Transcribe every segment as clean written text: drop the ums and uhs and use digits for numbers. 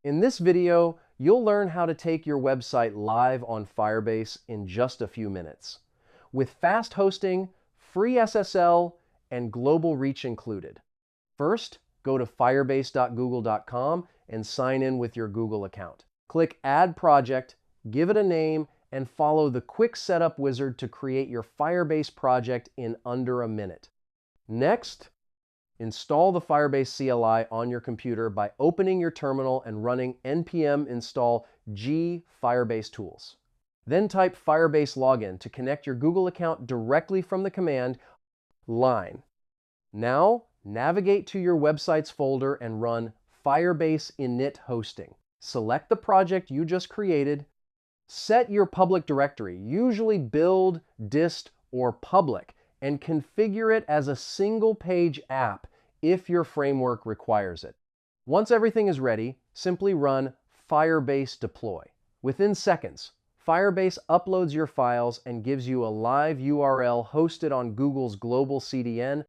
In this video, you'll learn how to take your website live on Firebase in just a few minutes, with fast hosting, free SSL, and global reach included. First, go to firebase.google.com and sign in with your Google account. Click Add Project, give it a name, and follow the quick setup wizard to create your Firebase project in under a minute. Next, install the Firebase CLI on your computer by opening your terminal and running npm install g Firebase tools. Then type Firebase login to connect your Google account directly from the command line. Now, navigate to your website's folder and run Firebase init hosting. Select the project you just created. Set your public directory, usually build, dist, or public, and configure it as a single-page app if your framework requires it. Once everything is ready, simply run Firebase deploy. Within seconds, Firebase uploads your files and gives you a live URL hosted on Google's global CDN,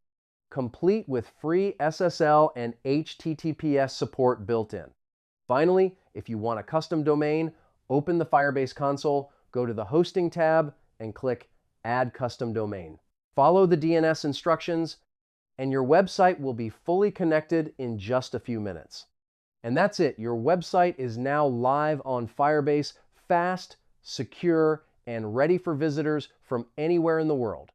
complete with free SSL and HTTPS support built in. Finally, if you want a custom domain, open the Firebase console, go to the Hosting tab, and click Add Custom Domain. Follow the DNS instructions, and your website will be fully connected in just a few minutes. And that's it. Your website is now live on Firebase, fast, secure, and ready for visitors from anywhere in the world.